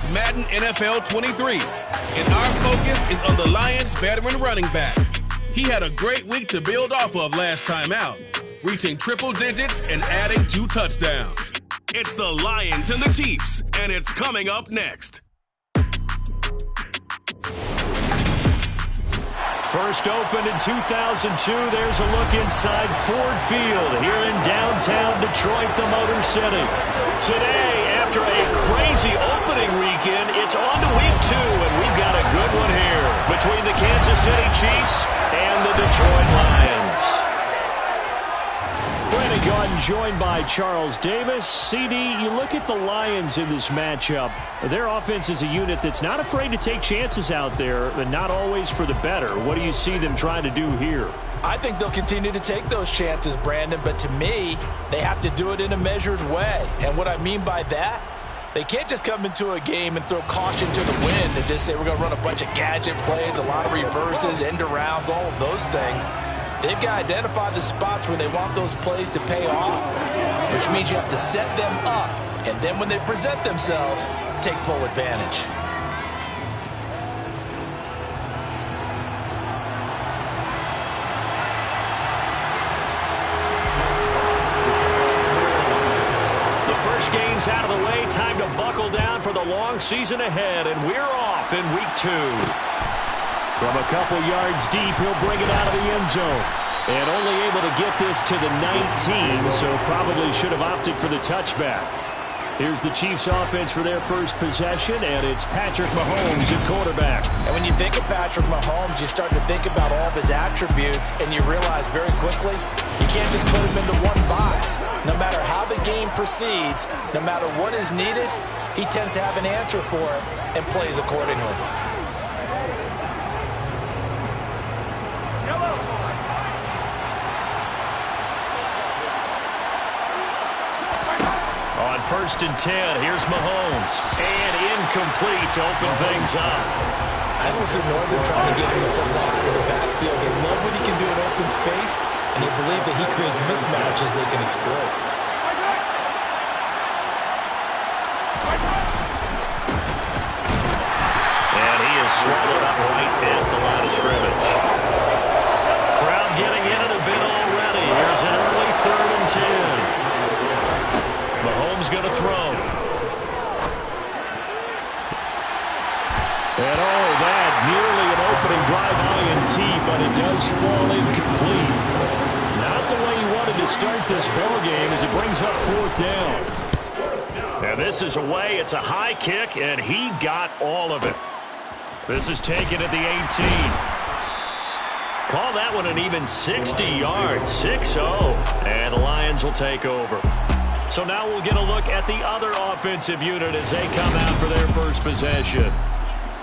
It's Madden NFL 23, and our focus is on the Lions' veteran running back. He had a great week to build off of last time out, reaching triple digits and adding 2 touchdowns. It's the Lions and the Chiefs, and it's coming up next. First opened in 2002, there's a look inside Ford Field here in downtown Detroit, the Motor City. Today, after a crazy opening weekend, it's on to week 2, and we've got a good one here between the Kansas City Chiefs and the Detroit Lions. Brandon Gaudin joined by Charles Davis. CD, you look at the Lions in this matchup. Their offense is a unit that's not afraid to take chances out there, but not always for the better. What do you see them trying to do here? I think they'll continue to take those chances, Brandon, but to me, they have to do it in a measured way. And what I mean by that, they can't just come into a game and throw caution to the wind and just say we're going to run a bunch of gadget plays, a lot of reverses, end arounds, all of those things. They've got to identify the spots where they want those plays to pay off, which means you have to set them up, and then when they present themselves, take full advantage. The first game's out of the way. Time to buckle down for the long season ahead, and we're off in week 2. From a couple yards deep, he'll bring it out of the end zone. And only able to get this to the 19, so probably should have opted for the touchback. Here's the Chiefs offense for their first possession, and it's Patrick Mahomes at quarterback. And when you think of Patrick Mahomes, you start to think about all of his attributes, and you realize very quickly, you can't just put him into one box. No matter how the game proceeds, no matter what is needed, he tends to have an answer for it and plays accordingly. On 1st and 10, here's Mahomes. And incomplete to open things up. I don't see Northern trying to get him to lot out of the backfield. They love what he can do in open space, and they believe that he creates mismatches they can exploit. And he is swallowed up right at the line of scrimmage. Crowd getting in it a bit already. Here's an early 3rd and 10. Mahomes going to throw. And that nearly an opening drive INT, but it does fall incomplete. Not the way he wanted to start this ball game as it brings up 4th down. And this is away. It's a high kick, and he got all of it. This is taken at the 18. Call that one an even 60 yards, 6-0. And the Lions will take over. So now we'll get a look at the other offensive unit as they come out for their first possession.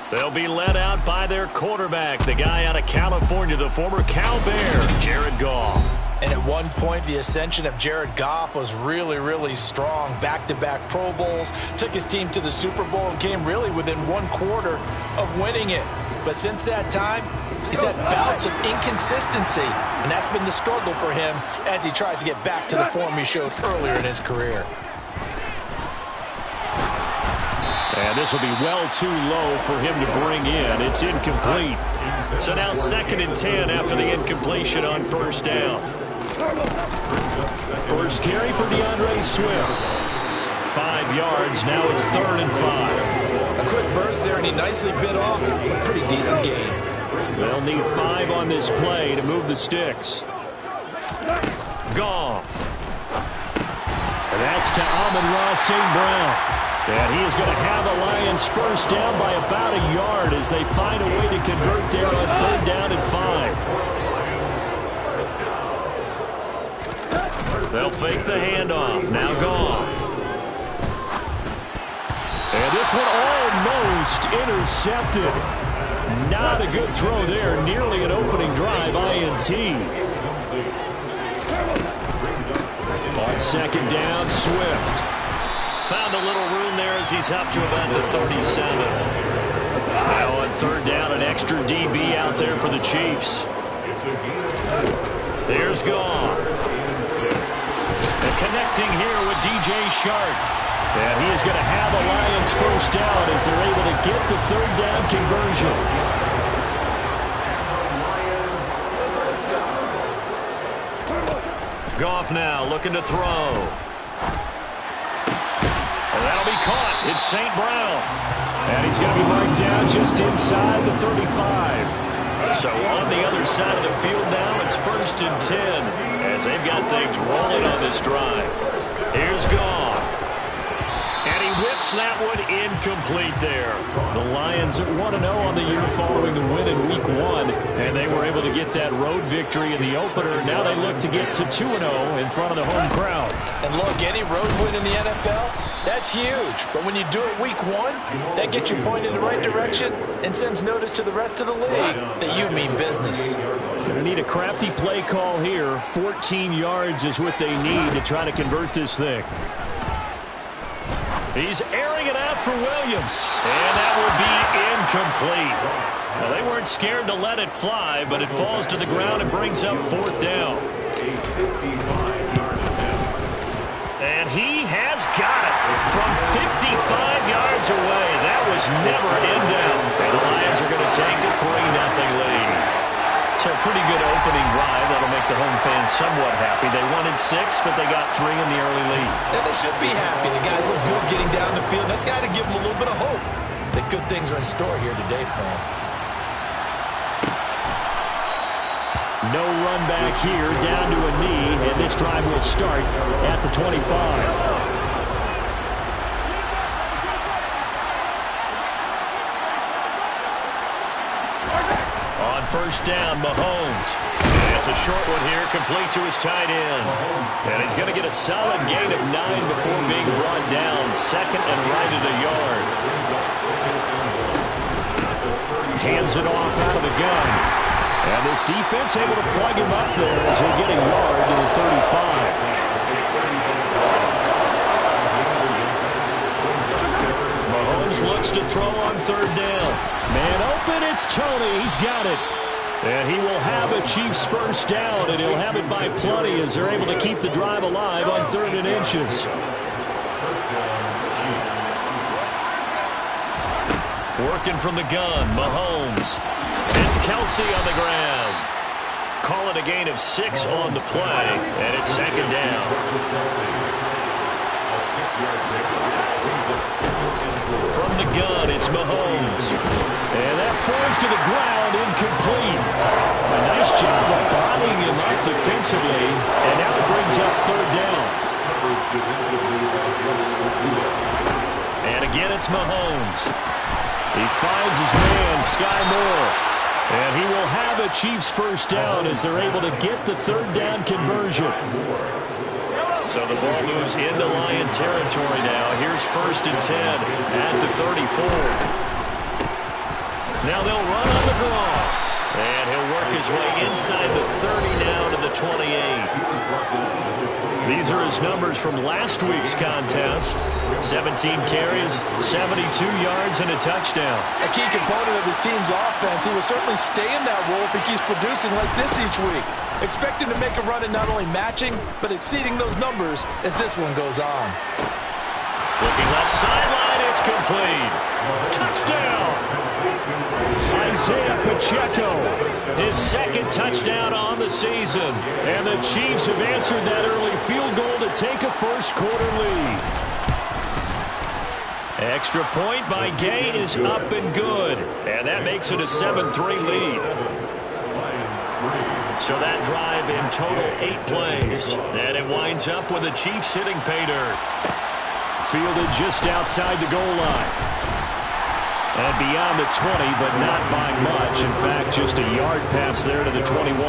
They'll be led out by their quarterback, the guy out of California, the former Cal Bear, Jared Goff. And at one point, the ascension of Jared Goff was really, really strong. Back-to-back Pro Bowls, took his team to the Super Bowl, and came really within 1 quarter of winning it. But since that time, he's had bouts of inconsistency, and that's been the struggle for him as he tries to get back to the form he showed earlier in his career. And this will be well too low for him to bring in. It's incomplete. So now 2nd and 10 after the incompletion on 1st down. First carry for DeAndre Swift. 5 yards. Now it's 3rd and 5. A quick burst there, and he nicely bit off a pretty decent gain. They'll need 5 on this play to move the sticks. Goff. And that's to Amon-Ra St. Brown. And he is going to have the Lions first down by about a yard as they find a way to convert there on 3rd down and 5. They'll fake the handoff. Now Goff. And this one almost intercepted. Not a good throw there. Nearly an opening drive INT. On 2nd down, Swift. Found a little room there as he's up to about the 37. Now on 3rd down, an extra DB out there for the Chiefs. There's Goff. And connecting here with DJ Shark. And he is going to have a Lions first down as they're able to get the third down conversion. Goff now looking to throw. And that'll be caught. It's St. Brown. And he's going to be marked down just inside the 35. So on the other side of the field now, it's 1st and 10 as they've got things rolling on this drive. Here's Goff. And he whips that one incomplete there. The Lions are 1-0 on the year following the win in Week 1, and they were able to get that road victory in the opener. Now they look to get to 2-0 in front of the home crowd. And look, any road win in the NFL, that's huge. But when you do it Week 1, that gets you pointed in the right direction and sends notice to the rest of the league that you mean business. Going to need a crafty play call here. 14 yards is what they need to try to convert this thing. He's airing it out for Williams. And that will be incomplete. Well, they weren't scared to let it fly, but it falls to the ground and brings up 4th down. And he has got it from 55 yards away. That was never in doubt. And the Lions are going to take a 3-0 lead. So a pretty good opening drive. That'll make the home fans somewhat happy. They wanted 6, but they got 3 in the early lead. And they should be happy. The guys look good getting down the field. That's got to give them a little bit of hope that good things are in store here today for them. No run back here, down to a knee, and this drive will start at the 25. On 1st down, Mahomes. And it's a short one here, complete to his tight end. And he's going to get a solid gain of 9 before being brought down. 2nd and right at a yard. Hands it off out of the gun. And this defense able to plug him up there as he'll get a yard to the 35. Mahomes looks to throw on 3rd down. Man open, it's Tony. He's got it. And he will have a Chiefs first down, and he'll have it by plenty as they're able to keep the drive alive on 3rd and inches. Working from the gun, Mahomes. It's Kelsey on the ground. Call it a gain of 6 on the play, and it's 2nd down. From the gun, it's Mahomes. And that falls to the ground, incomplete. A nice job of bodying him up defensively, and now it brings up 3rd down. And again, it's Mahomes. He finds his man, Sky Moore. And he will have a Chiefs first down as they're able to get the 3rd down conversion. So the ball moves into Lion territory now. Here's 1st and 10 at the 34. Now they'll run on the draw. And he'll work his way inside the 30 now to the 28. These are his numbers from last week's contest. 17 carries, 72 yards, and a touchdown. A key component of his team's offense. He will certainly stay in that role if he keeps producing like this each week. Expect him to make a run and not only matching, but exceeding those numbers as this one goes on. Looking left sideline, it's complete. Touchdown! Isaiah Pacheco, his 2nd touchdown on the season. And the Chiefs have answered that early field goal to take a first-quarter lead. Extra point by Gain is up and good. And that makes it a 7-3 lead. So that drive in total 8 plays. And it winds up with the Chiefs hitting pay dirt. Fielded just outside the goal line. And beyond the 20, but not by much. In fact, just a yard pass there to the 21.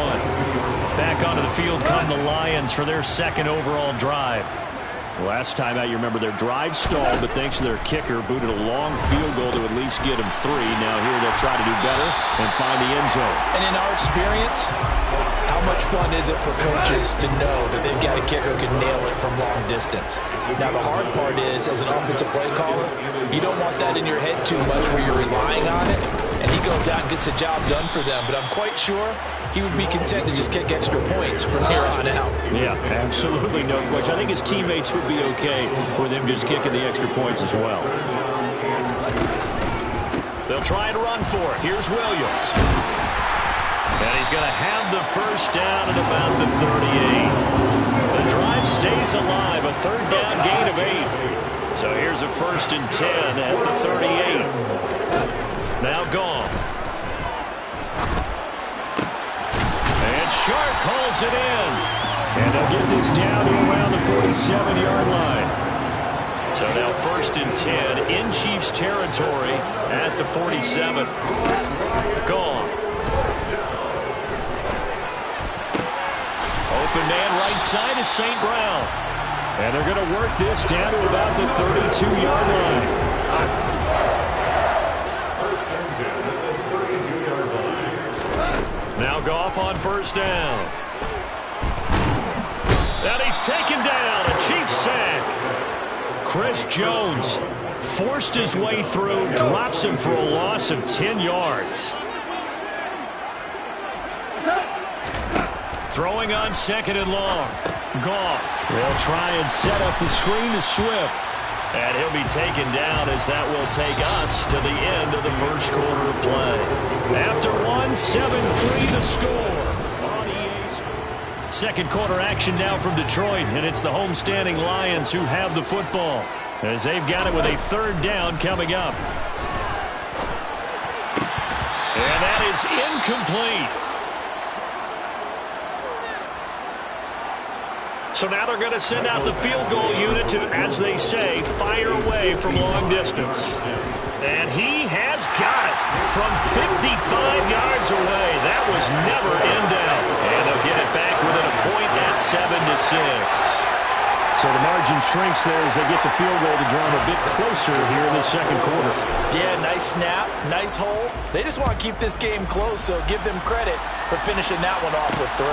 Back onto the field come the Lions for their 2nd overall drive. Last time out, you remember their drive stalled, but thanks to their kicker, booted a long field goal to at least get them 3. Now here they'll try to do better and find the end zone. And in our experience, how much fun is it for coaches to know that they've got a kicker who can nail it from long distance? Now, the hard part is, as an offensive play caller, you don't want that in your head too much where you're relying on it, and he goes out and gets the job done for them. But I'm quite sure he would be content to just kick extra points from here on out. Yeah, absolutely no question. I think his teammates would be okay with him just kicking the extra points as well. They'll try and run for it. Here's Williams. And he's going to have the first down at about the 38. The drive stays alive. A third down gain of 8. So here's a 1st and 10 at the 38. Now gone. And Sharp calls it in. And they'll get this down to around the 47-yard line. So now 1st and 10 in Chiefs territory at the 47. Gone. Open man right side is St. Brown. And they're going to work this down to about the 32-yard line. 1st and 10 at the 32-yard line. Now Goff on 1st down. And he's taken down. A Chiefs sack. Chris Jones forced his way through, drops him for a loss of 10 yards. Throwing on 2nd and long. Goff will try and set up the screen to Swift. And he'll be taken down as that will take us to the end of the 1st quarter of play. After 7-3 the score. 2nd quarter action now from Detroit, and it's the homestanding Lions who have the football as they've got it with a 3rd down coming up. And that is incomplete. So now they're going to send out the field goal unit to, as they say, fire away from long distance. And he has got it from 55 yards away. That was never in doubt. And they'll get it back within a point at 7-6. So the margin shrinks there as they get the field goal to draw them a bit closer here in the 2nd quarter. Yeah, nice snap, nice hole. They just want to keep this game close, so give them credit for finishing that one off with 3.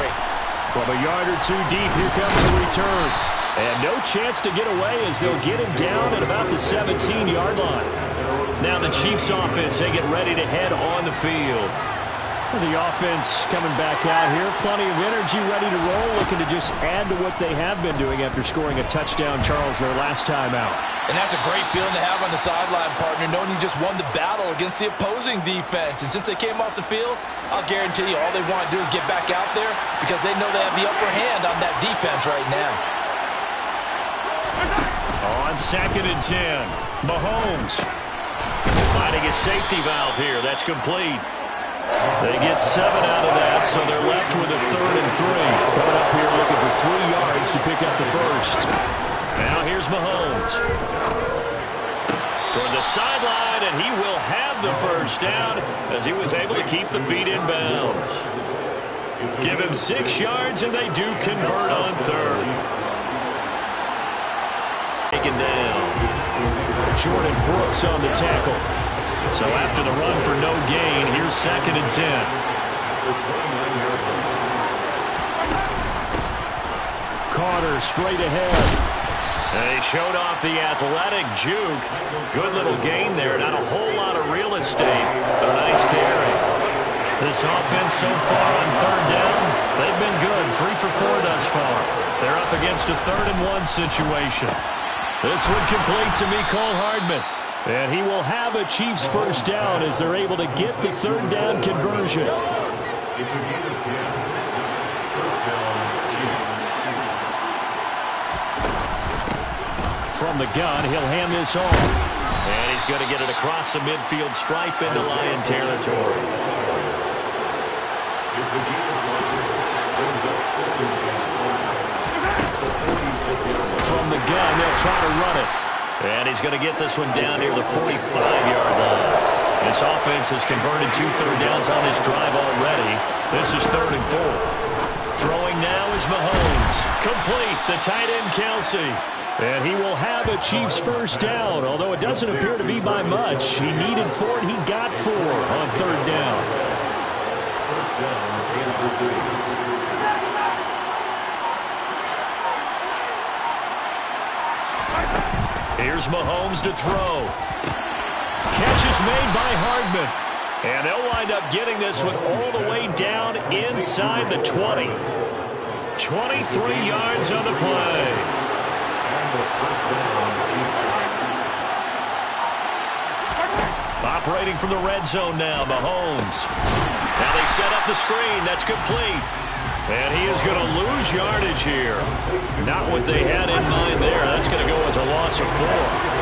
From a yard or 2 deep, here comes the return. And no chance to get away as they'll get him down at about the 17-yard line. Now the Chiefs offense, they get ready to head on the field. The offense coming back out here. Plenty of energy, ready to roll, looking to just add to what they have been doing after scoring a touchdown, Charles, their last time out. And that's a great feeling to have on the sideline, partner, knowing you just won the battle against the opposing defense. And since they came off the field, I'll guarantee you all they want to do is get back out there because they know they have the upper hand on that defense right now. On 2nd and 10, Mahomes finding a safety valve here. That's complete. They get 7 out of that, so they're left with a 3rd and 3. Coming up here looking for 3 yards to pick up the 1st. Now here's Mahomes. Toward the sideline, and he will have the 1st down as he was able to keep the feet in bounds. Give him 6 yards, and they do convert on 3rd. Taken down. Jordan Brooks on the tackle. So after the run for no gain, here's 2nd and 10. Carter straight ahead. And he showed off the athletic juke. Good little gain there. Not a whole lot of real estate, but a nice carry. This offense so far on 3rd down, they've been good. 3 for 4 thus far. They're up against a 3rd and 1 situation. This one complete to Mecole Hardman. And he will have a Chiefs 1st down as they're able to get the 3rd down conversion. It's a gain of 10. 1st down, Chiefs. From the gun, he'll hand this off. And he's going to get it across the midfield stripe into Lion territory. It's a gain of 1. Brings up 2nd and 4. From the gun, they'll try to run it. And he's going to get this one down near the 45-yard line. This offense has converted 2 third downs on this drive already. This is 3rd and 4. Throwing now is Mahomes. Complete, the tight end Kelsey. And he will have a Chiefs 1st down, although it doesn't appear to be by much. He needed 4, and he got 4 on 3rd down. 1st down, Kansas City. Here's Mahomes to throw. Catch is made by Hardman. And they'll wind up getting this one all the way down inside the 20. 23 yards on the play. Operating from the red zone now, Mahomes. Now they set up the screen. That's complete. And he is going to lose yardage here. Not what they had in mind there. That's going to go as a loss of 4.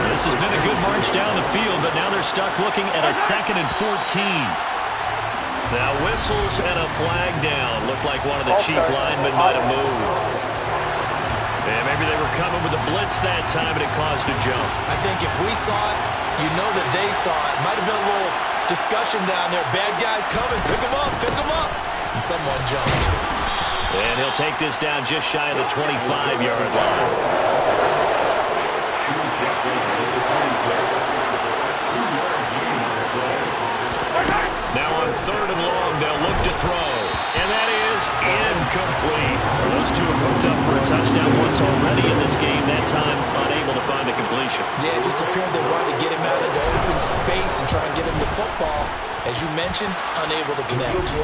This has been a good march down the field, but now they're stuck looking at a 2nd and 14. Now whistles and a flag down. Looked like one of the chief linemen might have moved. And maybe they were coming with a blitz that time, and it caused a jump. I think if we saw it, you know that they saw it. Might have been a little discussion down there. Bad guys coming. Pick them up. Pick them up. And someone jumped. And he'll take this down just shy of the 25-yard line. Now on 3rd and long, they'll look to throw. And that is incomplete. Those two have hooked up for a touchdown once already in this game. That time, unable to find a completion. Yeah, it just appeared they wanted to get him out into open space and try and get him the football. As you mentioned, unable to connect.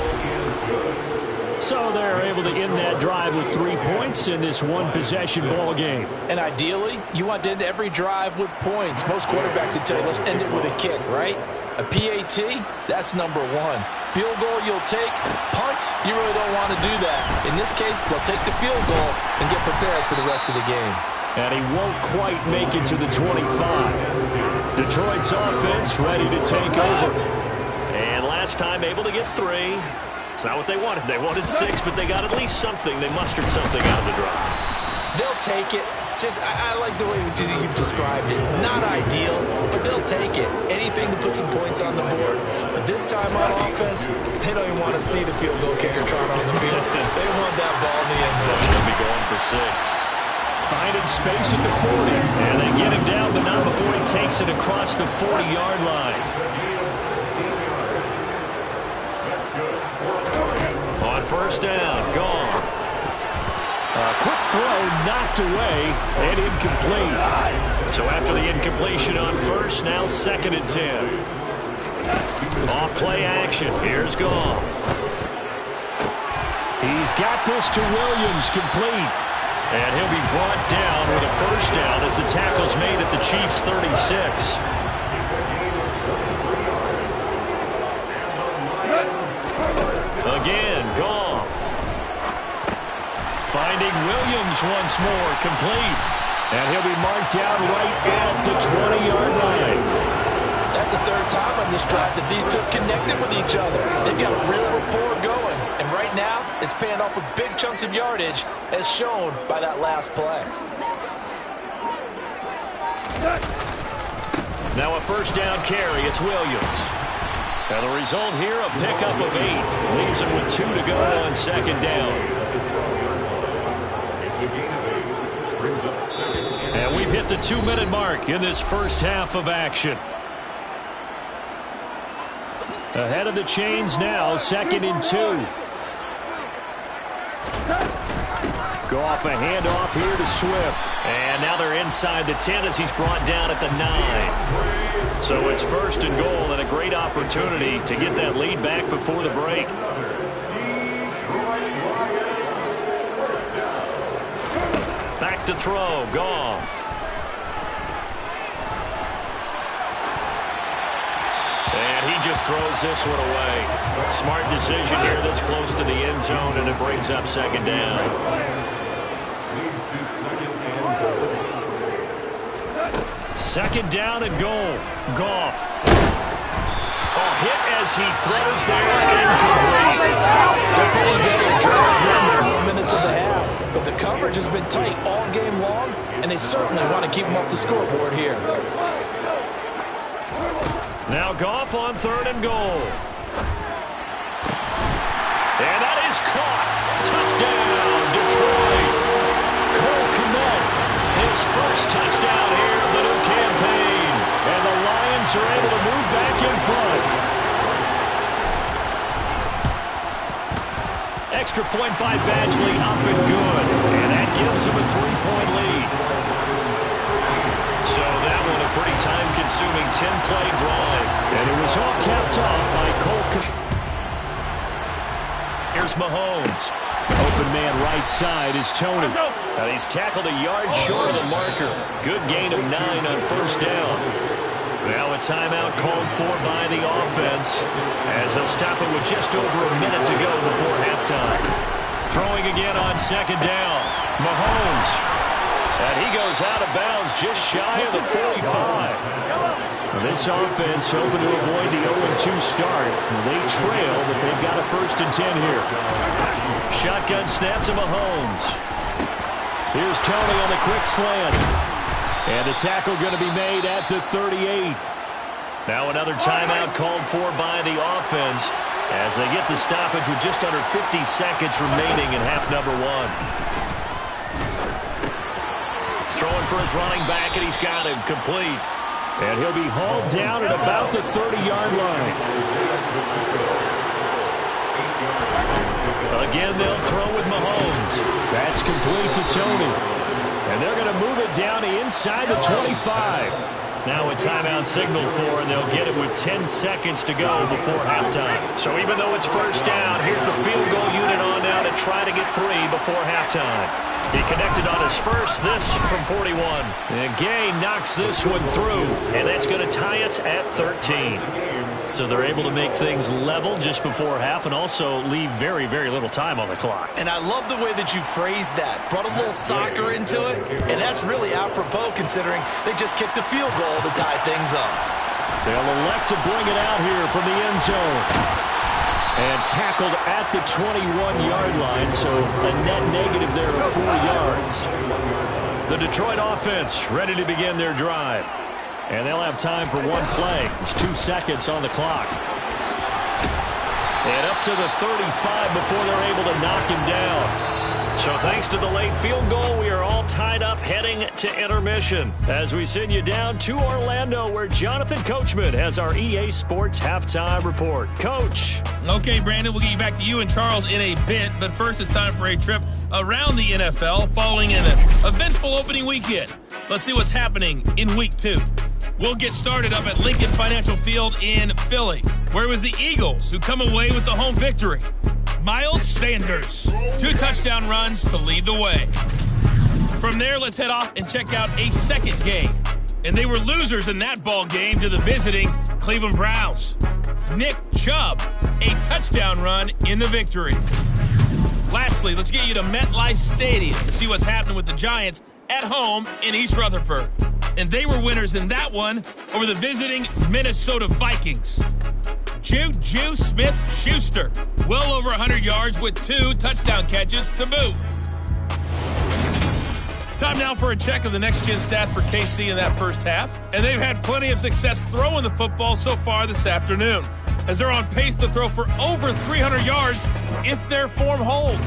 So they're able to end that drive with 3 points in this one-possession ball game. And ideally, you want to end every drive with points. Most quarterbacks would tell you, let's end it with a kick, right? A PAT, that's number 1. Field goal you'll take. Punts, you really don't want to do that. In this case, they'll take the field goal and get prepared for the rest of the game. And he won't quite make it to the 25. Detroit's offense ready to take over. And last time able to get 3. It's not what they wanted. They wanted 6, but they got at least something. They mustered something out of the drive. They'll take it. I like the way you've described it. Not ideal, but they'll take it. Anything to put some points on the board. But this time on offense, they don't even want to see the field goal kicker trot on the field. They want that ball in the end zone. They'll be going for 6. Finding space at the 40. And they get him down, but not before he takes it across the 40-yard line. On 1st down, gone. A quick throw knocked away and incomplete. So after the incompletion on 1st, now 2nd and 10. Off play action. Here's Goff. He's got this to Williams, complete. And he'll be brought down with a 1st down as the tackle's made at the Chiefs' 36. Again, Goff. Finding Williams once more, complete. And he'll be marked down right at the 20-yard line. That's the 3rd time on this drive that these two have connected with each other. They've got a real rapport going. And right now, it's paying off with big chunks of yardage, as shown by that last play. Now a 1st down carry. It's Williams. And the result here, a pickup of 8. Leaves him with 2 to go on 2nd down. And we've hit the 2-minute mark in this first half of action. Ahead of the chains now, 2nd and 2. Go off a handoff here to Swift. And now they're inside the 10 as he's brought down at the 9. So it's 1st and goal and a great opportunity to get that lead back before the break. Back to throw, Goff. And he just throws this one away. Smart decision here this close to the end zone, and it brings up 2nd down. Leads to 2nd and goal. 2nd down and goal. Goff. Oh, hit as he throws there. Incomplete. They're putting together a drive here in the 4 minutes of the half. But the coverage has been tight all game long, and they certainly want to keep them off the scoreboard here. Now Goff on 3rd and goal. And that is caught. Touchdown, Detroit. Cole Kmet, his 1st touchdown here of the new campaign. And the Lions are able to move back in front. Extra point by Badgley, up and good. And that gives him a 3-point lead. So that one, of pretty time-consuming 10-play drive. And it was all capped off by Cole. Here's Mahomes. Open man right side is Tony. Now he's tackled a yard short of the marker. Good gain of 9 on first down. Now a timeout called for by the offense as they'll stop it with just over a minute to go before halftime. Throwing again on second down. Mahomes. And he goes out of bounds just shy of the 45. Well, this offense hoping to avoid the 0-2 start. They trail, but they've got a 1st and 10 here. Shotgun snap to Mahomes. Here's Tony on the quick slant. And the tackle going to be made at the 38. Now another timeout called for by the offense as they get the stoppage with just under 50 seconds remaining in half number 1. Throwing for his running back, and he's got him complete. And he'll be hauled down at about the 30-yard line. Again, they'll throw with Mahomes. That's complete to Tony. And they're going to move it down to inside the 25. Now a timeout signal for, and they'll get it with 10 seconds to go before halftime. So even though it's first down, here's the field goal unit on now to try to get 3 before halftime. He connected on his first, this from 41. And Gay knocks this one through, and that's going to tie us at 13. So they're able to make things level just before half and also leave very, very little time on the clock. And I love the way that you phrased that. Brought a little soccer into it, and that's really apropos considering they just kicked a field goal to tie things up. They'll elect to bring it out here from the end zone. And tackled at the 21-yard line, so a net negative there of 4 yards. The Detroit offense ready to begin their drive. And they'll have time for one play. There's 2 seconds on the clock. And up to the 35 before they're able to knock him down. So thanks to the late field goal, we are all tied up heading to intermission as we send you down to Orlando where Jonathan Coachman has our EA Sports Halftime Report. Coach. Okay, Brandon, we'll get you back to you and Charles in a bit, but first it's time for a trip around the NFL following an eventful opening weekend. Let's see what's happening in Week 2. We'll get started up at Lincoln Financial Field in Philly, where it was the Eagles who come away with the home victory. Miles Sanders, 2 touchdown runs to lead the way. From there, let's head off and check out a second game. And they were losers in that ball game to the visiting Cleveland Browns. Nick Chubb, a touchdown run in the victory. Lastly, let's get you to MetLife Stadium to see what's happening with the Giants at home in East Rutherford. And they were winners in that one over the visiting Minnesota Vikings. Juju Smith-Schuster, well over 100 yards with 2 touchdown catches to boot. Time now for a check of the next-gen stats for KC in that first half. And they've had plenty of success throwing the football so far this afternoon, as they're on pace to throw for over 300 yards if their form holds.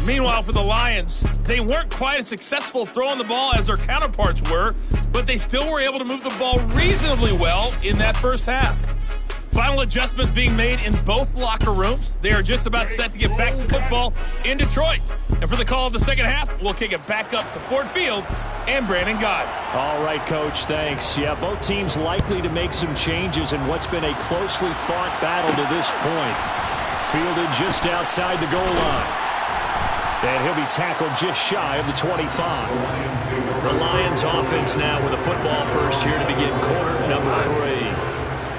Meanwhile, for the Lions, they weren't quite as successful throwing the ball as their counterparts were, but they still were able to move the ball reasonably well in that first half. Final adjustments being made in both locker rooms. They are just about set to get back to football in Detroit. And for the call of the second half, we'll kick it back up to Ford Field and Brandon Gott. All right, Coach, thanks. Yeah, both teams likely to make some changes in what's been a closely fought battle to this point. Fielded just outside the goal line. And he'll be tackled just shy of the 25. The Lions offense now with a football first here to begin quarter number 3.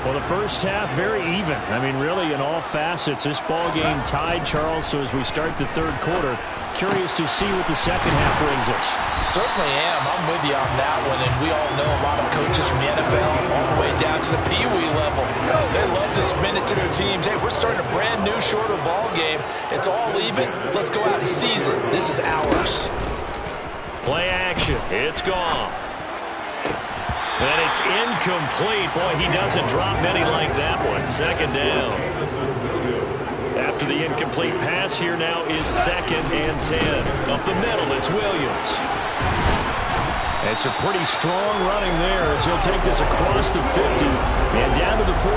Well, the first half, very even. I mean, really, in all facets, this ball game tied, Charles. So as we start the third quarter, curious to see what the second half brings us. Certainly am. I'm with you on that one. And we all know a lot of coaches from the NFL all the way down to the Pee Wee level. They love to spin it to their teams. Hey, we're starting a brand new, shorter ball game. It's all even. Let's go out and seize it. This is ours. Play action. It's gone. And it's incomplete. Boy, he doesn't drop many like that one. Second down. After the incomplete pass, here now is 2nd and 10. Up the middle, it's Williams. It's a pretty strong running there as he'll take this across the 50 and down to the 44.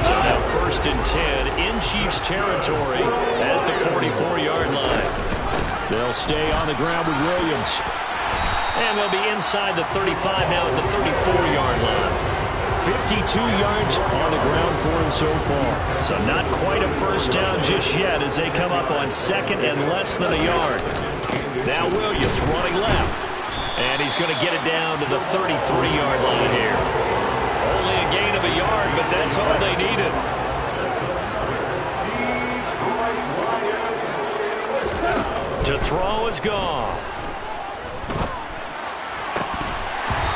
So now 1st and 10 in Chiefs territory at the 44-yard line. They'll stay on the ground with Williams. And they'll be inside the 35 now at the 34-yard line. 52 yards on the ground for him so far. So not quite a first down just yet as they come up on second and less than a yard. Now Williams running left. And he's going to get it down to the 33-yard line here. Only a gain of a yard, but that's all they needed. To throw is Goff.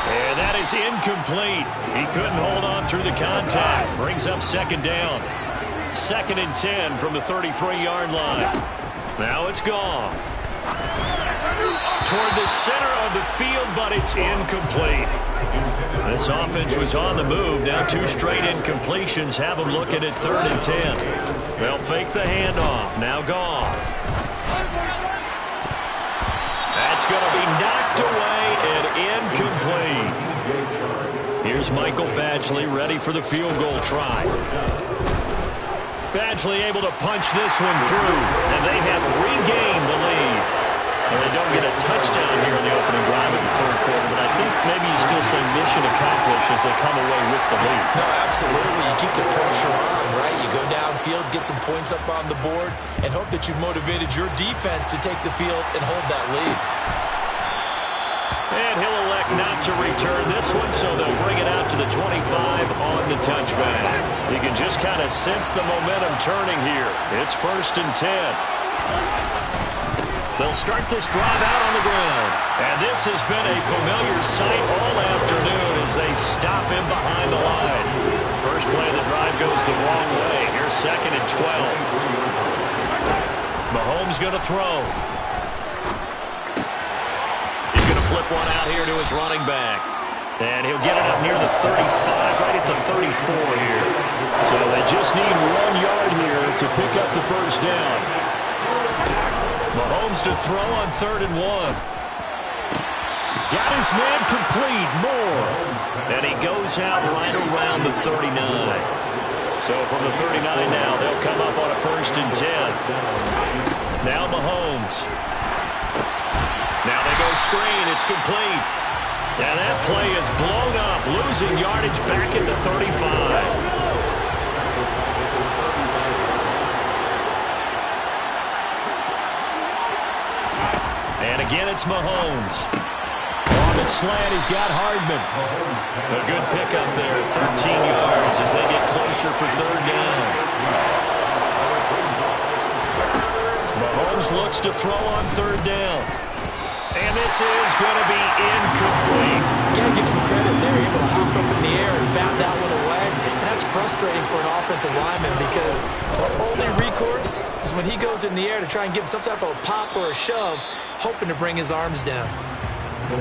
And that is incomplete. He couldn't hold on through the contact. Brings up second down. 2nd and 10 from the 33-yard line. Now it's Goff. Toward the center of the field, but it's incomplete. This offense was on the move. Now 2 straight incompletions have them looking at 3rd and 10. They'll fake the handoff. Now Goff. That's going to be knocked away and incomplete. Here's Michael Badgley ready for the field goal try. Badgley able to punch this one through, and they have regained the lead. And they don't get a touchdown here in the opening drive of the 3rd quarter, but I think maybe you still say mission accomplished as they come away with the lead. No, absolutely. You keep the pressure on, right? You go downfield, get some points up on the board, and hope that you've motivated your defense to take the field and hold that lead. And he'll elect not to return this one, so they'll bring it out to the 25 on the touchback. You can just kind of sense the momentum turning here. It's 1st and 10. They'll start this drive out on the ground. And this has been a familiar sight all afternoon as they stop him behind the line. First play of the drive goes the wrong way. Here's 2nd and 12. Mahomes going to throw. He's going to flip one out here to his running back. And he'll get it up near the 35, right at the 34 here. So they just need 1 yard here to pick up the first down. Mahomes to throw on 3rd and 1. Got his man complete, Moore. And he goes out right around the 39. So from the 39 now, they'll come up on a 1st and 10. Now Mahomes. Now they go screen. It's complete. And that play is blown up, losing yardage back at the 35. And again, it's Mahomes. On the slant, he's got Hardman. A good pickup there, 13 yards as they get closer for 3rd down. Mahomes looks to throw on 3rd down. And this is going to be incomplete. Got to give some credit there. Able to hop up in the air and bat that one away. And that's frustrating for an offensive lineman because the only recourse is when he goes in the air to try and give some type of a pop or a shove, hoping to bring his arms down.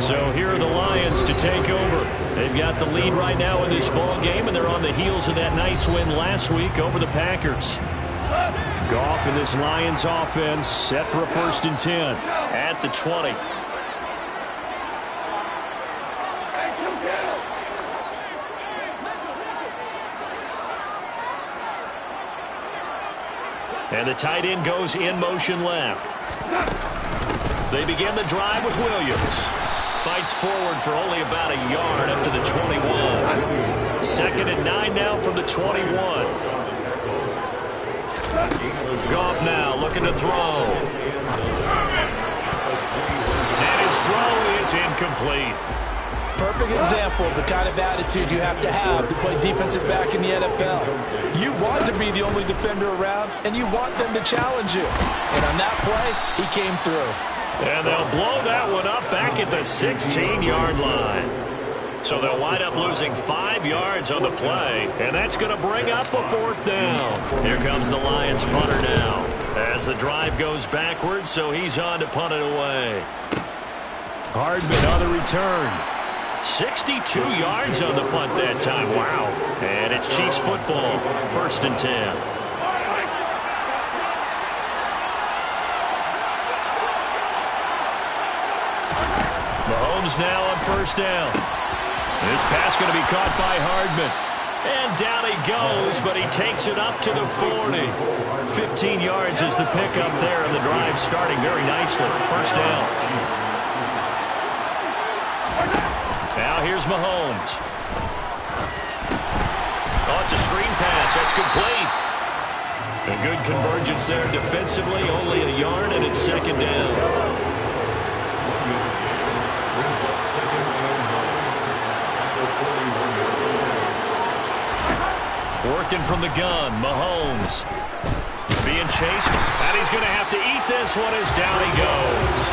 So here are the Lions to take over. They've got the lead right now in this ball game, and they're on the heels of that nice win last week over the Packers. Goff and this Lions offense set for a 1st and 10 at the 20. And the tight end goes in motion left. They begin the drive with Williams. Fights forward for only about a yard up to the 21. 2nd and 9 now from the 21. Goff now looking to throw. And his throw is incomplete. Perfect example of the kind of attitude you have to play defensive back in the NFL. You want to be the only defender around, and you want them to challenge you. And on that play, he came through. And they'll blow that one up back at the 16-yard line. So they'll wind up losing 5 yards on the play, and that's going to bring up a 4th down. Here comes the Lions punter now as the drive goes backwards, so he's on to punt it away. Hardman on the return. 62 yards on the punt that time. Wow. And it's Chiefs football. 1st and 10. Mahomes now on 1st down. This pass going to be caught by Hardman. And down he goes, but he takes it up to the 40. 15 yards is the pickup there, and the drive starting very nicely. 1st down. here's Mahomes. Oh, it's a screen pass. That's complete. A good convergence there defensively. Only a yard, and it's second down. Working from the gun, Mahomes. Being chased, and he's going to have to eat this one as down he goes.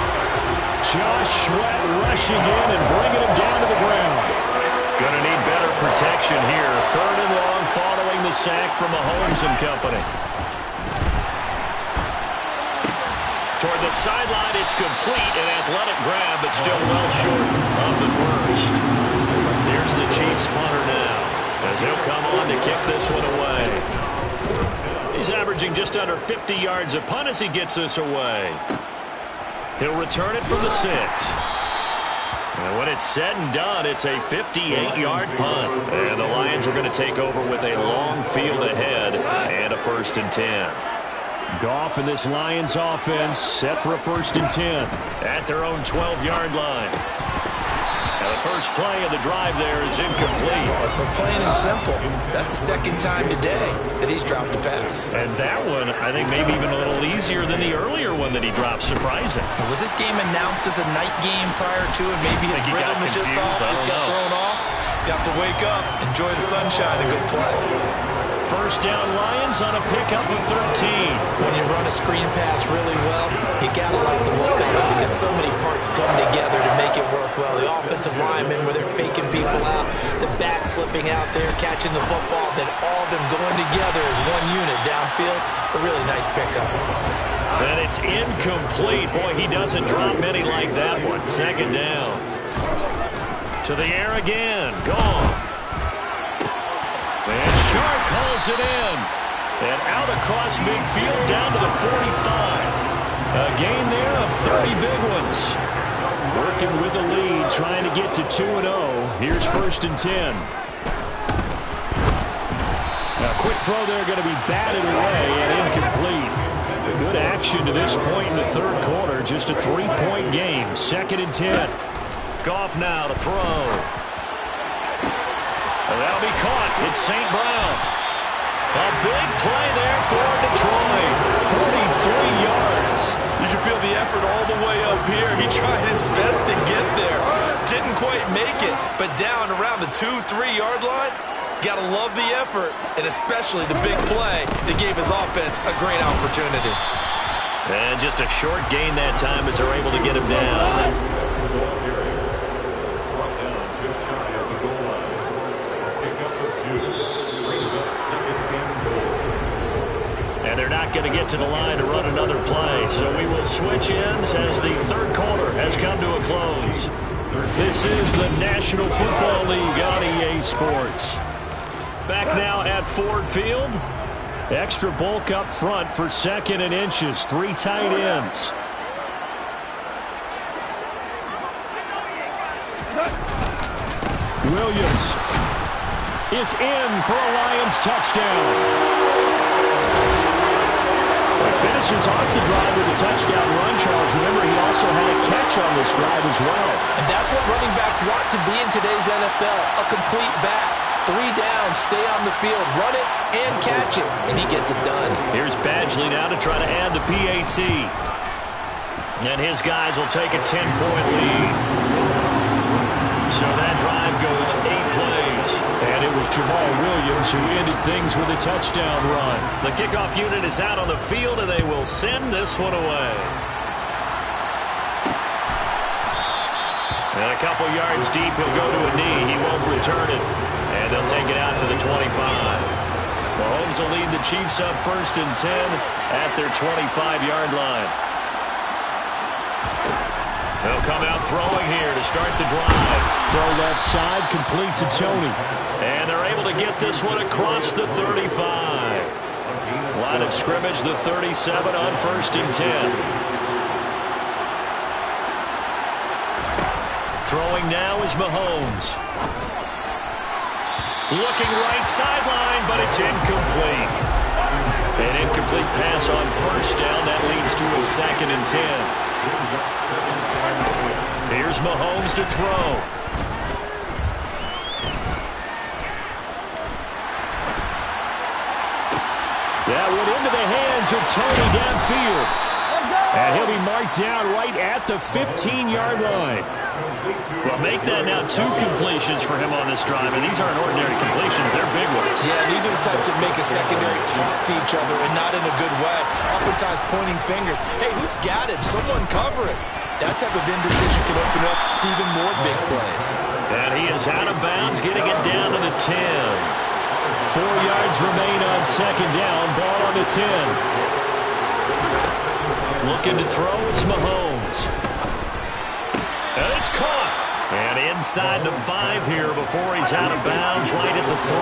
Josh Sweat rushing in and bringing him down to the ground. Going to need better protection here. Third and long following the sack from Mahomes and company. Toward the sideline, it's complete. An athletic grab, but still well short of the first. Here's the Chiefs punter now, as he'll come on to kick this one away. He's averaging just under 50 yards a punt as he gets this away. He'll return it from the 6. And when it's said and done, it's a 58-yard punt. And the Lions are going to take over with a long field ahead and a 1st and 10. Goff and this Lions offense set for a 1st and 10 at their own 12-yard line. And the first play of the drive there is incomplete. But plain and simple, that's the second time today that he's dropped a pass. And that one, I think, maybe even a little easier than the earlier one that he dropped. Surprising. Was this game announced as a night game prior to it? Maybe his rhythm was just off. He's got thrown off. He's got to wake up, enjoy the sunshine, and go play. First down Lions on a pickup of 13. When you run a screen pass really well, you gotta like the look of it because so many parts come together to make it work well. The offensive linemen where they're faking people out, the back slipping out there, catching the football, then all of them going together as one unit downfield. A really nice pickup. And it's incomplete. Boy, he doesn't drop many like that one. Second down. To the air again. Goff. And Sharp calls it in. And out across midfield down to the 45. A gain there of 30 big ones. Working with a lead, trying to get to 2-0. Here's 1st and 10. A quick throw there going to be batted away and incomplete. Good action to this point in the third quarter. Just a 3-point game. 2nd and 10. Goff now to throw. And that'll be caught. It's St. Brown. A big play there for Detroit. 43 yards. You can feel the effort all the way up here. He tried his best to get there. Didn't quite make it, but down around the 2-3 yard line, got to love the effort, and especially the big play that gave his offense a great opportunity. And just a short gain that time as they're able to get him down. And they're not going to get to the line to run another play. So we will switch ends as the third quarter has come to a close. This is the National Football League on EA Sports. Back now at Ford Field. Extra bulk up front for 2nd and inches. 3 tight ends. Williams is in for a Lions touchdown. Finishes off the drive with a touchdown run, Charles. Remember, he also had a catch on this drive as well. And that's what running backs want to be in today's NFL, a complete back. 3 down, stay on the field, run it, and catch it. And he gets it done. Here's Badgley now to try to add the PAT. And his guys will take a 10-point lead. So that drive goes 8 plays. And it was Jamal Williams who ended things with a touchdown run. The kickoff unit is out on the field, and they will send this one away. And a couple yards deep, he'll go to a knee. He won't return it. And they'll take it out to the 25. Mahomes will lead the Chiefs up 1st and 10 at their 25-yard line. They'll come out throwing here to start the drive. Throw left side, complete to Tony. And they're able to get this one across the 35. Line of scrimmage, the 37 on 1st and 10. Throwing now is Mahomes. Looking right sideline, but it's incomplete. An incomplete pass on 1st down. That leads to a 2nd and 10. Here's Mahomes to throw. That went into the hands of Tony downfield. And he'll be marked down right at the 15-yard line. Well, make that now 2 completions for him on this drive, and these aren't ordinary completions. They're big ones. Yeah, these are the types that make a secondary talk to each other and not in a good way. Oftentimes pointing fingers. Hey, who's got him? Someone cover it. That type of indecision can open up to even more big plays. And he is out of bounds, getting it down to the 10. 4 yards remain on second down. Ball on the 10. Looking to throw, it's Mahomes. And it's caught. And inside the 5 here before he's out of bounds, right at the 3.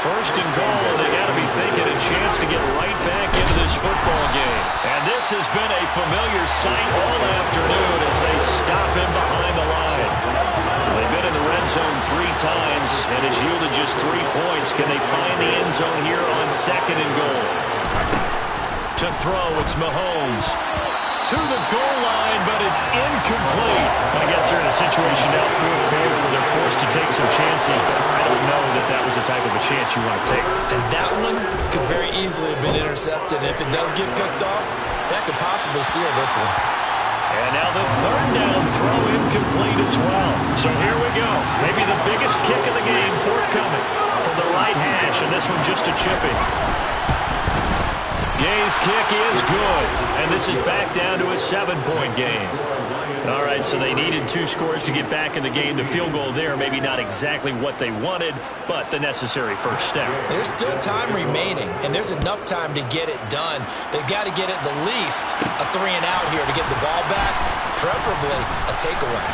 First and goal, and they got to be thinking a chance to get right back into this football game. And this has been a familiar sight all afternoon as they stop him behind the line. They've been in the red zone 3 times, and it's yielded just 3 points. Can they find the end zone here on second and goal? To throw, it's Mahomes. To the goal line, but it's incomplete. I guess they're in a situation now, fourth quarter, where they're forced to take some chances, but I don't know that that was the type of a chance you want to take. And that one could very easily have been intercepted. If it does get picked off, that could possibly seal this one. And now the third down throw incomplete as well. So here we go. Maybe the biggest kick of the game forthcoming from the right hash, and this one just a chipping. Gay's kick is good, and this is back down to a 7-point game. All right, so they needed 2 scores to get back in the game. The field goal there, maybe not exactly what they wanted, but the necessary first step. There's still time remaining, and there's enough time to get it done. They've got to get at the least a 3 and out here to get the ball back, preferably a takeaway.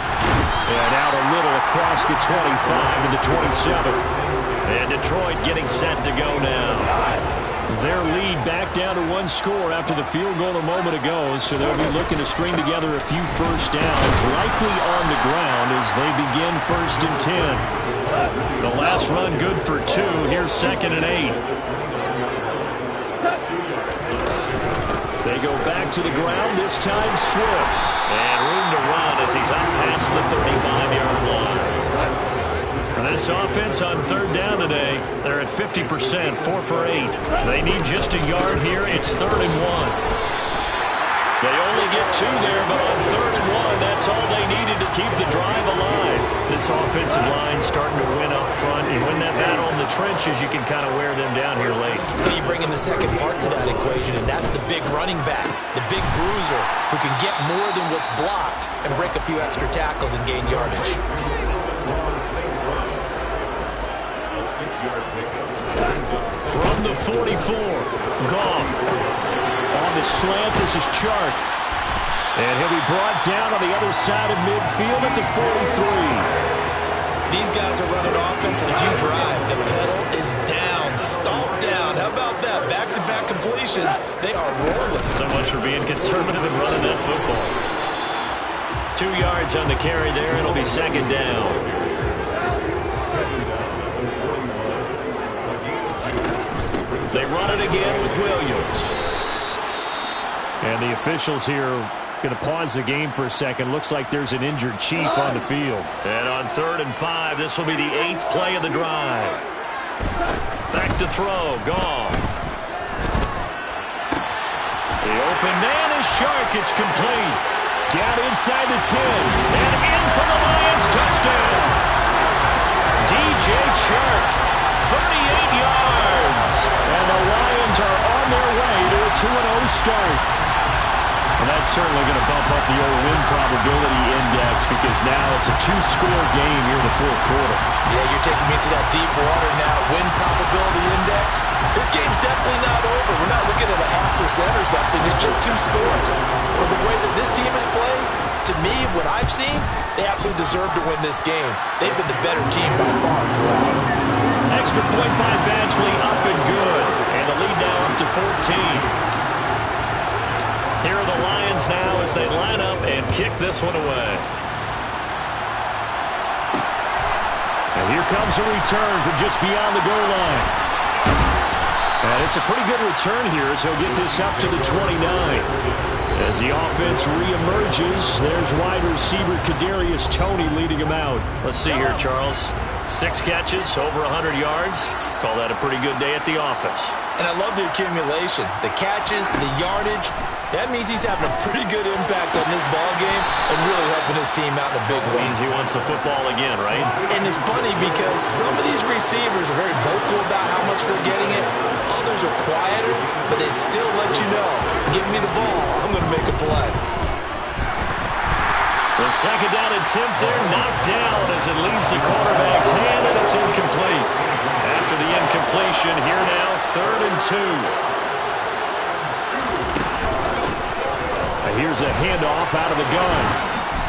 And out a little across the 25 to the 27. And Detroit getting set to go now. Their lead back down to 1 score after the field goal a moment ago, so they'll be looking to string together a few first downs, likely on the ground as they begin 1st and 10. The last run good for 2. Here's 2nd and 8. They go back to the ground, this time Swift. And room to run as he's up past the 35-yard line. This offense on 3rd down today, they're at 50%, 4 for 8. They need just a yard here. It's 3rd and 1. They only get 2 there, but on 3rd and 1, that's all they needed to keep the drive alive. This offensive line starting to win up front, and win that battle in the trenches, you can kind of wear them down here late. So you bring in the second part to that equation, and that's the big running back, the big bruiser, who can get more than what's blocked and break a few extra tackles and gain yardage. From the 44, Goff. On the slant, this is Chark. And he'll be brought down on the other side of midfield at the 43. These guys are running offense like you drive. The pedal is down, stomped down. How about that? Back-to-back completions. They are rolling. So much for being conservative and running that football. 2 yards on the carry there. It'll be 2nd down. They run it again with Williams. And the officials here going to pause the game for a second. Looks like there's an injured Chief on the field. And on 3rd and 5, this will be the 8th play of the drive. Back to throw, Goff. The open man is Shark. It's complete. Down inside the 10. And in for the Lions. Touchdown. DJ Chark, 38 yards. And the Lions are on their way to a 2-0 start. And that's certainly going to bump up the old win probability index because now it's a 2-score game here in the 4th quarter. Yeah, you're taking me to that deep water now. Win probability index. This game's definitely not over. We're not looking at a 0.5% or something. It's just 2 scores. But the way that this team has played, to me, what I've seen, they absolutely deserve to win this game. They've been the better team by far throughout. Extra point by Badgley, up and good. And the lead now up to 14. Here are the Lions now as they line up and kick this one away. And here comes a return from just beyond the goal line. And it's a pretty good return here as he'll get this up to the 29. As the offense reemerges, there's wide receiver Kadarius Toney leading him out. Let's see here, Charles. 6 catches, over 100 yards. Call that a pretty good day at the office. And I love the accumulation, the catches, the yardage. That means he's having a pretty good impact on this ball game and really helping his team out in a big way. Means he wants the football again, right? And it's funny because some of these receivers are very vocal about how much they're getting it. Others are quieter, but they still let you know, give me the ball, I'm going to make a play. The second down attempt there knocked down as it leaves the quarterback's hand, and it's incomplete. After the incompletion, here now, 3rd and 2. Here's a handoff out of the gun.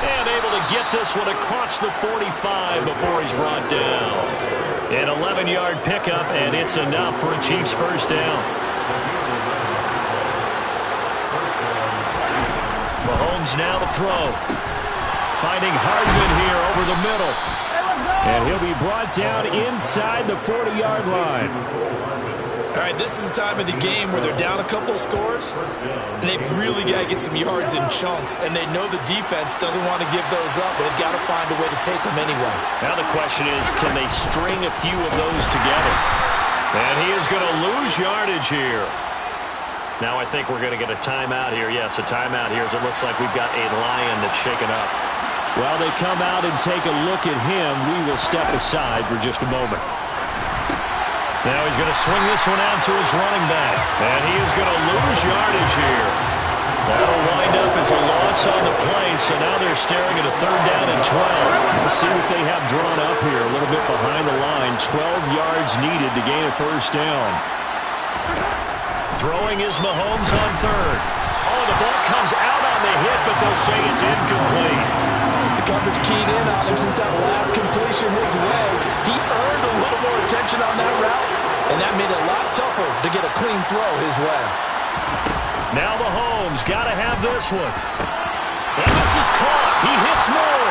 And able to get this one across the 45 before he's brought down. An 11-yard pickup, and it's enough for a Chiefs first down. Mahomes now to throw. Finding Hardman here over the middle. And he'll be brought down inside the 40-yard line. All right, this is the time of the game where they're down a couple of scores, and they've really got to get some yards in chunks, and they know the defense doesn't want to give those up, but they've got to find a way to take them anyway. Now the question is, can they string a few of those together? And he is going to lose yardage here. Now I think we're going to get a timeout here. Yes, a timeout here as it looks like we've got a Lion that's shaken up. While they come out and take a look at him, we will step aside for just a moment. Now he's going to swing this one out to his running back. And he is going to lose yardage here. That'll wind up as a loss on the play, so now they're staring at a 3rd down and 12. We'll see what they have drawn up here, a little bit behind the line. 12 yards needed to gain a first down. Throwing is Mahomes on 3rd. Oh, the ball comes out on the hit, but they'll say it's incomplete. The coverage keyed in on him since that last completion his way. He earned a little more attention on that route, and that made it a lot tougher to get a clean throw his way. Now Mahomes got to have this one. And this is caught. He hits more.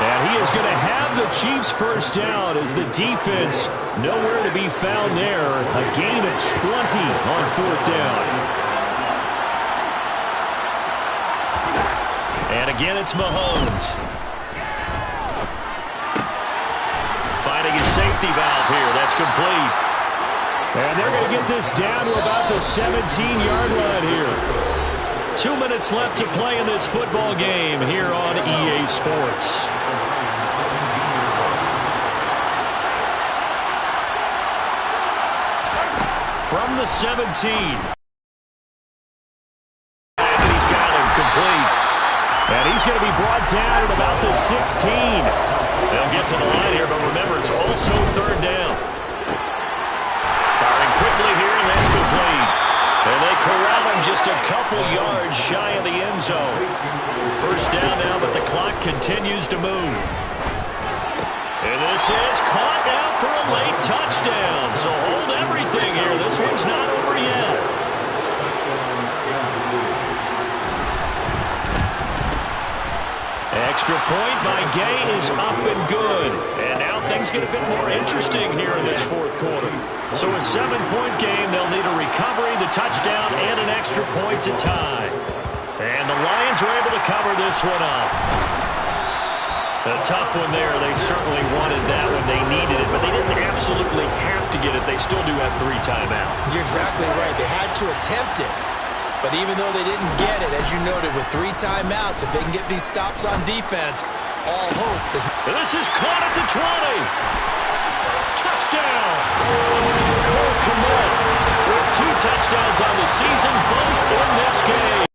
And he is going to have the Chiefs first down as the defense nowhere to be found there. A gain of 20 on 4th down. And again, it's Mahomes. Finding his safety valve here. That's complete. And they're going to get this down to about the 17-yard line here. 2 minutes left to play in this football game here on EA Sports. From the 17. And he's got him complete. And he's going to be brought down at about the 16. They'll get to the line here, but remember, it's also 3rd down. Firing quickly here, and that's complete. And they corral him just a couple yards shy of the end zone. First down now, but the clock continues to move. And this is caught now for a late touchdown. So hold everything here. This one's not over yet. Extra point by Gay is up and good. And now things get a bit more interesting here in this 4th quarter. So a 7-point game, they'll need a recovery, the touchdown, and an extra point to tie. And the Lions are able to cover this one up. A tough one there. They certainly wanted that when they needed it, but they didn't absolutely have to get it. They still do have 3 timeouts. You're exactly right. They had to attempt it. But even though they didn't get it, as you noted, with 3 timeouts, if they can get these stops on defense, all hope is... And this is caught at the 20. Touchdown. Cole Kmet with 2 touchdowns on the season, both in this game.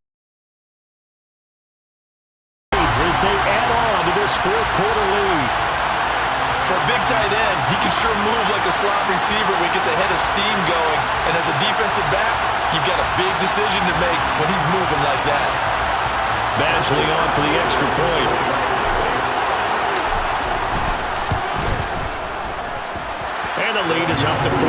as they add on to this 4th quarter lead. For a big tight end, he can sure move like a slot receiver when he gets a head of steam going. And as a defensive back, you've got a big decision to make when he's moving like that. Badgley on for the extra point. And the lead is up to 14.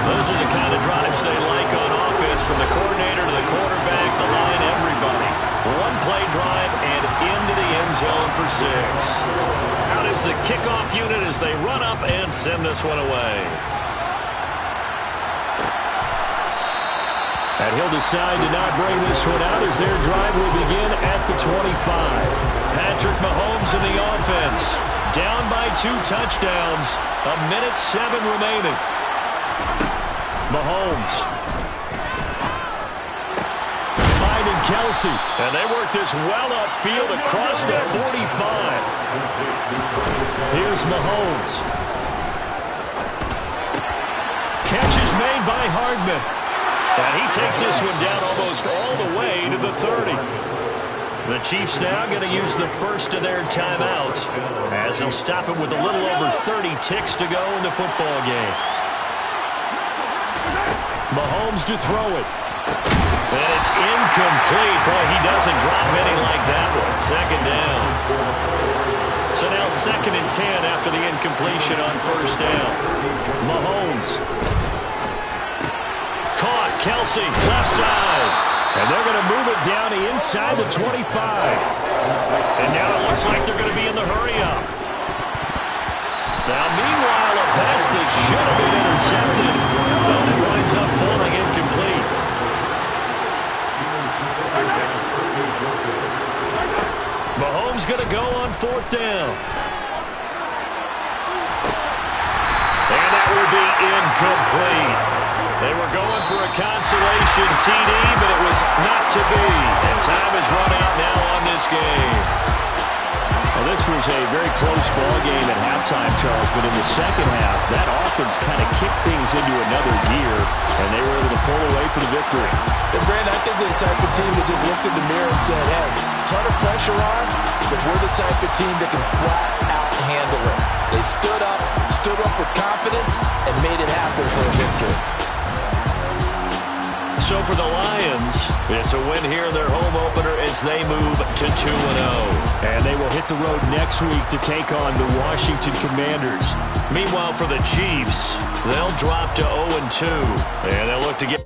Those are the kind of drives they like on offense, from the coordinator to the quarterback, the line, everybody. One-play drive and into the end zone for 6. Out is the kickoff unit as they run up and send this one away. And he'll decide to not bring this one out as their drive will begin at the 25. Patrick Mahomes in the offense. Down by 2 touchdowns. 1:07 remaining. Mahomes. Finding Kelsey. And they work this well upfield across the 45. Here's Mahomes. Catch is made by Hardman. And he takes this one down almost all the way to the 30. The Chiefs now going to use the first of their timeouts as they'll stop it with a little over 30 ticks to go in the football game. Mahomes to throw it. And it's incomplete. Boy, he doesn't drop many like that one. Second down. So now 2nd and 10 after the incompletion on first down. Mahomes. Caught. Kelsey, left side. And they're going to move it down to inside the 25. And now it looks like they're going to be in the hurry-up. Now, meanwhile, a pass that should have been intercepted, but it winds up falling incomplete. Mahomes going to go on 4th down. And that will be incomplete. They were going for a consolation TD, but it was not to be. And time is run out now on this game. Well, this was a very close ball game at halftime, Charles, but in the second half, that offense kind of kicked things into another gear, and they were able to pull away for the victory. And Brandon, I think they're the type of team that just looked in the mirror and said, hey, ton of pressure on, but we're the type of team that can flat out handle it. They stood up with confidence, and made it happen for a victory. So for the Lions, it's a win here in their home opener as they move to 2-0. And they will hit the road next week to take on the Washington Commanders. Meanwhile, for the Chiefs, they'll drop to 0-2, and they'll look to get